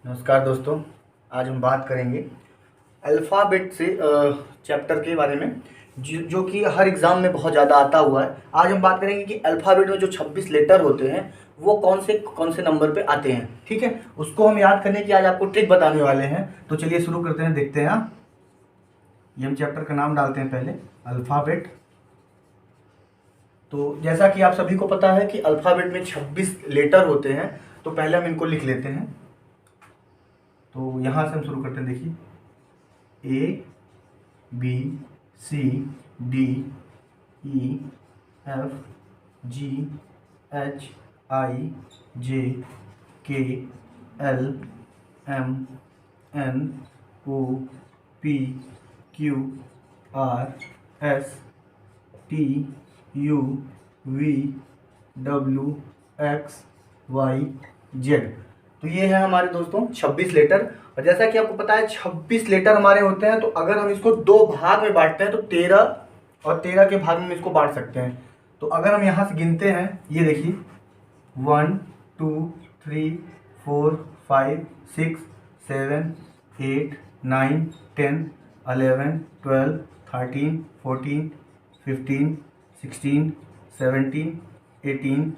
नमस्कार दोस्तों। आज हम बात करेंगे अल्फ़ाबेट से चैप्टर के बारे में जो कि हर एग्ज़ाम में बहुत ज़्यादा आता हुआ है। आज हम बात करेंगे कि अल्फ़ाबेट में जो 26 लेटर होते हैं वो कौन से नंबर पे आते हैं। ठीक है, उसको हम याद करने की आज आपको ट्रिक बताने वाले हैं। तो चलिए शुरू करते हैं, देखते हैं। ये हम चैप्टर का नाम डालते हैं पहले, अल्फ़ाबेट। तो जैसा कि आप सभी को पता है कि अल्फ़ाबेट में 26 लेटर होते हैं, तो पहले हम इनको लिख लेते हैं। तो यहाँ से हम शुरू करते हैं। देखिए, A B C D E F G H I J K L M N O P Q R S T U V W X Y Z। तो ये है हमारे दोस्तों 26 लेटर। और जैसा कि आपको पता है 26 लेटर हमारे होते हैं, तो अगर हम इसको दो भाग में बांटते हैं तो 13 और 13 के भाग में इसको बांट सकते हैं। तो अगर हम यहाँ से गिनते हैं, ये देखिए 1 2 3 4 5 6 7 8 9 10 11 12 13 14 15 16 17 18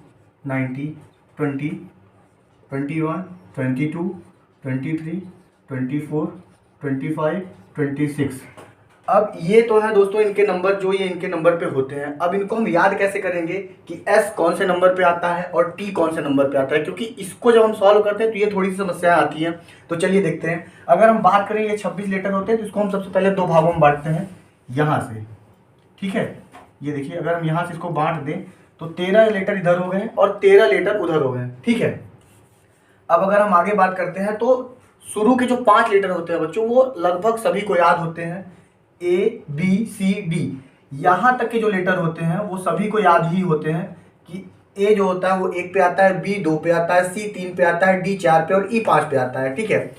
19 20 21 22 23 24 25 26। अब ये तो है दोस्तों इनके नंबर, जो ये इनके नंबर पे होते हैं। अब इनको हम याद कैसे करेंगे कि एस कौन से नंबर पे आता है और टी कौन से नंबर पे आता है, क्योंकि इसको जब हम सॉल्व करते हैं तो ये थोड़ी सी समस्याएं आती हैं। तो चलिए देखते हैं। अगर हम बात करें, ये 26 लेटर होते हैं, तो इसको हम सबसे पहले दो भागों में बांटते हैं यहाँ से। ठीक है, ये देखिए, अगर हम यहाँ से इसको बांट दें तो 13 लेटर इधर हो गए और 13 लेटर उधर हो गए। ठीक है, अब अगर हम आगे बात करते हैं तो शुरू के जो 5 लेटर होते हैं बच्चों, वो लगभग सभी को याद होते हैं। ए बी सी डी, यहाँ तक के जो लेटर होते हैं वो सभी को याद ही होते हैं कि ए जो होता है वो 1 पे आता है, बी 2 पे आता है, सी 3 पे आता है, डी 4 पे और ई 5 पे आता है। ठीक है,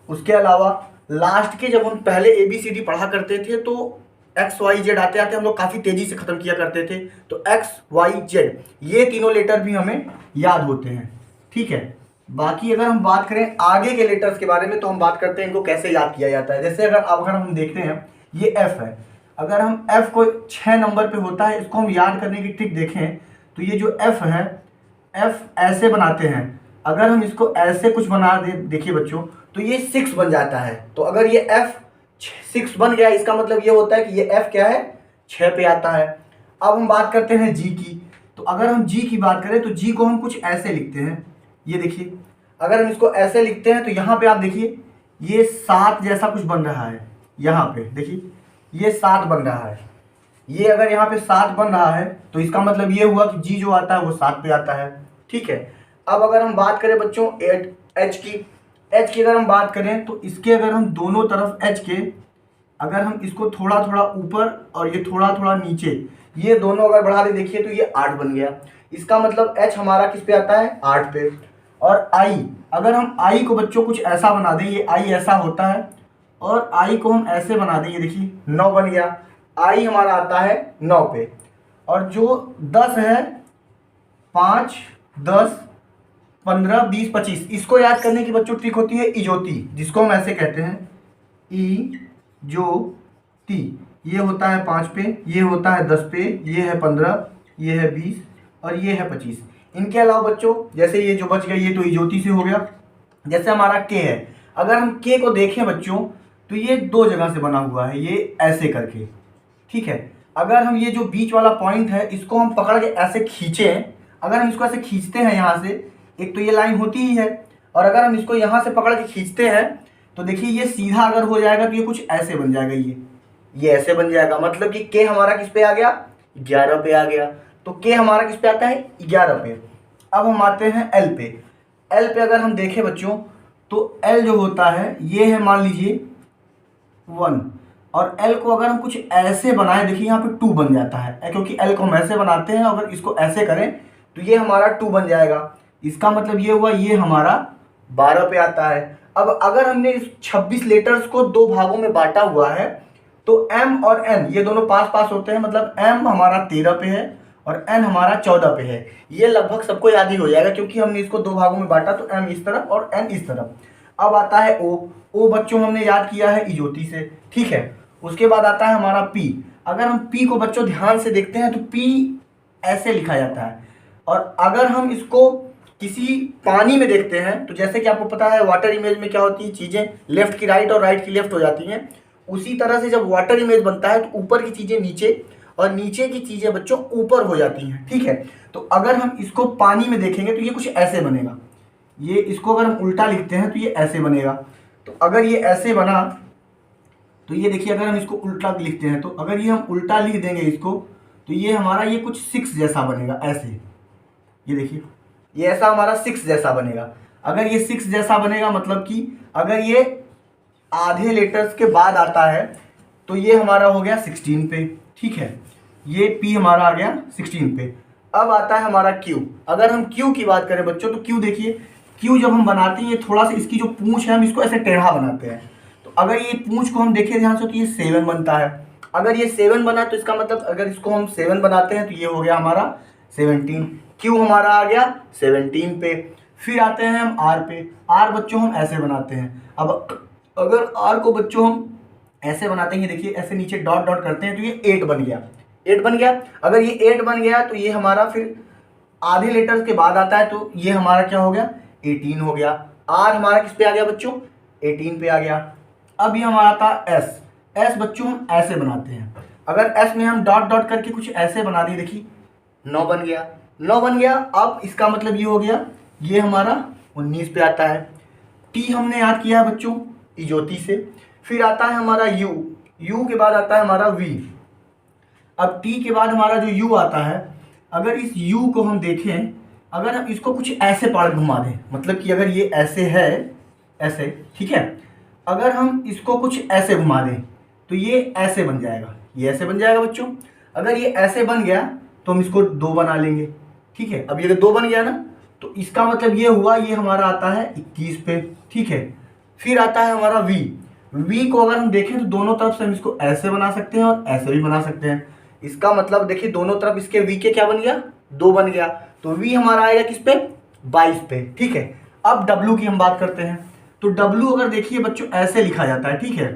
उसके अलावा लास्ट के जब हम पहले ए बी सी डी पढ़ा करते थे तो एक्स वाई जेड आते आते हम लोग काफ़ी तेज़ी से ख़त्म किया करते थे। तो एक्स वाई जेड ये तीनों लेटर भी हमें याद होते हैं। ठीक है, बाकी अगर हम बात करें आगे के लेटर्स के बारे में, तो हम बात करते हैं इनको कैसे याद किया जाता है। जैसे अगर हम देखते हैं, ये एफ है। अगर हम एफ को 6 नंबर पे होता है, इसको हम याद करने की ट्रिक देखें तो ये जो एफ है, एफ ऐसे बनाते हैं। अगर हम इसको ऐसे कुछ बना दे, देखिए बच्चों, तो ये 6 बन जाता है। तो अगर ये एफ 6 बन गया, इसका मतलब ये होता है कि ये एफ क्या है, 6 पे आता है। अब हम बात करते हैं जी की। तो अगर हम जी की बात करें तो जी को हम कुछ ऐसे लिखते हैं। ये देखिए, अगर हम इसको ऐसे लिखते हैं तो यहाँ पे आप देखिए ये 7 जैसा कुछ बन रहा है। यहाँ पे देखिए ये 7 बन रहा है। ये अगर यहाँ पे 7 बन रहा है तो इसका मतलब ये हुआ कि जी जो आता है वो 7 पे आता है। ठीक है, अब अगर हम बात करें बच्चों एच की, एच की अगर हम बात करें तो इसके अगर हम दोनों तरफ एच के, अगर हम इसको थोड़ा थोड़ा ऊपर और ये थोड़ा थोड़ा नीचे, ये दोनों अगर बढ़ा दे, देखिए तो ये 8 बन गया। इसका मतलब एच हमारा किस पे आता है, 8 पे। और आई, अगर हम आई को बच्चों कुछ ऐसा बना दें, ये आई ऐसा होता है, और आई को हम ऐसे बना दें, ये देखिए 9 बन गया। आई हमारा आता है 9 पे। और जो 10 है, 5 10 15 20 25, इसको याद करने की बच्चों ट्रिक होती है इजोती, जिसको हम ऐसे कहते हैं ई जो ती। ये होता है 5 पे, ये होता है 10 पे, ये है 15, ये है 20 और ये है 25। इनके अलावा बच्चों, जैसे ये जो बच गया ये तो इजोती से हो गया। जैसे हमारा के है, अगर हम के को देखें बच्चों तो ये 2 जगह से बना हुआ है, ये ऐसे करके। ठीक है, अगर हम ये जो बीच वाला पॉइंट है इसको हम पकड़ के ऐसे खींचें, अगर हम इसको ऐसे खींचते हैं यहाँ से, एक तो ये लाइन होती ही है, और अगर हम इसको यहाँ से पकड़ के खींचते हैं तो देखिए ये सीधा अगर हो जाएगा तो ये कुछ ऐसे बन जाएगा, ये ऐसे बन जाएगा। मतलब कि के हमारा किस पे आ गया, 11 पे आ गया। तो के हमारा किस पे आता है, 11 पे। अब हम आते हैं एल पे। एल पे अगर हम देखें बच्चों तो एल जो होता है ये है, मान लीजिए 1, और एल को अगर हम कुछ ऐसे बनाएं, देखिए यहाँ पे 2 बन जाता है, क्योंकि एल को हम ऐसे बनाते हैं। अगर इसको ऐसे करें तो ये हमारा 2 बन जाएगा। इसका मतलब ये हुआ ये हमारा 12 पे आता है। अब अगर हमने इस 26 लेटर्स को 2 भागों में बांटा हुआ है तो m और n ये दोनों पास पास होते हैं, मतलब m हमारा 13 पे है और n हमारा 14 पे है। ये लगभग सबको याद ही हो जाएगा क्योंकि हमने इसको 2 भागों में बांटा, तो m इस तरफ और n इस तरफ। अब आता है ओ। ओ बच्चों हमने याद किया है इजोती से, ठीक है। उसके बाद आता है हमारा पी। अगर हम पी को बच्चों ध्यान से देखते हैं तो पी ऐसे लिखा जाता है। और अगर हम इसको किसी पानी में देखते हैं तो जैसे कि आपको पता है वाटर इमेज में क्या होती है, चीज़ें लेफ्ट की राइट और राइट की लेफ्ट हो जाती हैं। उसी तरह से जब वाटर इमेज बनता है तो ऊपर की चीज़ें नीचे और नीचे की चीज़ें बच्चों ऊपर हो जाती हैं, ठीक है। तो अगर हम इसको पानी में देखेंगे तो ये कुछ ऐसे बनेगा। ये इसको अगर हम उल्टा लिखते हैं तो ये ऐसे बनेगा। तो अगर ये ऐसे बना तो ये देखिए, अगर हम इसको उल्टा लिखते हैं तो अगर ये हम उल्टा लिख देंगे इसको तो ये हमारा ये कुछ 6 जैसा बनेगा ऐसे। ये देखिए, ये ऐसा हमारा 6 जैसा बनेगा। अगर ये 6 जैसा बनेगा मतलब कि अगर ये आधे लेटर्स के बाद आता है तो ये हमारा हो गया 16 पे, ठीक है। ये पी हमारा आ गया 16 पे। अब आता है हमारा क्यू। अगर हम क्यू की बात करें बच्चों तो क्यू देखिए, क्यू जब हम बनाते हैं ये थोड़ा सा इसकी जो पूंछ है हम इसको ऐसे टेढ़ा बनाते हैं। तो अगर ये पूंछ को हम देखें ध्यान से तो ये 7 बनता है। अगर ये 7 बना तो इसका मतलब अगर इसको हम 7 बनाते हैं तो ये हो गया हमारा 17। क्यू हमारा आ गया 17 पे। फिर आते हैं हम आर पे। आर बच्चों हम ऐसे बनाते हैं। अब अगर आर को बच्चों हम ऐसे बनाते हैं, देखिए ऐसे नीचे डॉट डॉट करते हैं तो ये 8 बन गया। 8 बन गया। अगर ये 8 बन गया तो ये हमारा फिर आधे लेटर्स के बाद आता है तो ये हमारा क्या हो गया 18 हो गया। आर हमारा किस पे आ गया बच्चों 18 पे आ गया। अब ये हमारा था एस। एस बच्चों हम ऐसे बनाते हैं। अगर एस में हम डॉट डॉट करके कुछ ऐसे बना दिए, देखिए 9 बन गया। 9 बन गया। अब इसका मतलब ये हो गया ये हमारा 19 पे आता है। टी हमने याद किया है बच्चों इजोती से। फिर आता है हमारा यू। यू के बाद आता है हमारा वी। अब टी के बाद हमारा जो यू आता है, अगर इस यू को हम देखें, अगर हम इसको कुछ ऐसे पार्ट घुमा दें, मतलब कि अगर ये ऐसे है ऐसे, ठीक है। अगर हम इसको कुछ ऐसे घुमा दें तो ये ऐसे बन जाएगा, ये ऐसे बन जाएगा बच्चों। अगर ये ऐसे बन गया तो हम इसको 2 बना लेंगे, ठीक है। अब ये 2 बन गया ना तो इसका मतलब ये हुआ ये हमारा आता है 21 पे, ठीक है। फिर आता है हमारा वी। वी को अगर हम देखें तो दोनों तरफ से हम इसको ऐसे बना सकते हैं और ऐसे भी बना सकते हैं। इसका मतलब देखिए दोनों तरफ इसके वी के क्या बन गया 2 बन गया। तो वी हमारा आएगा किस पे 22 पे, ठीक है। अब डब्लू की हम बात करते हैं। तो डब्लू अगर देखिए बच्चों ऐसे लिखा जाता है, ठीक है।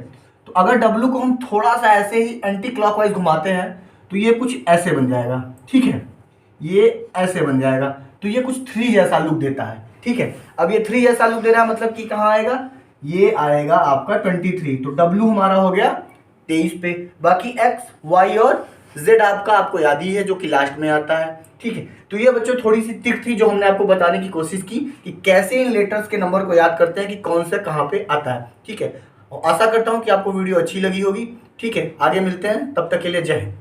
तो अगर डब्लू को हम थोड़ा सा ऐसे ही एंटी क्लॉकवाइज घुमाते हैं तो ये कुछ ऐसे बन जाएगा, ठीक है। ये ऐसे बन जाएगा तो ये कुछ 3 जैसा लुक देता है, ठीक है। अब ये 3 जैसा लुक दे रहा है मतलब कि कहाँ आएगा, ये आएगा आपका 23। तो डब्लू हमारा हो गया 23 पे। बाकी एक्स वाई और जेड आपको याद ही है जो कि लास्ट में आता है, ठीक है। तो ये बच्चों थोड़ी सी ट्रिक थी जो हमने आपको बताने की कोशिश की कि कैसे इन लेटर्स के नंबर को याद करते हैं कि कौन सा कहाँ पे आता है, ठीक है। और आशा करता हूँ कि आपको वीडियो अच्छी लगी होगी, ठीक है। आगे मिलते हैं, तब तक के लिए जय हिंद।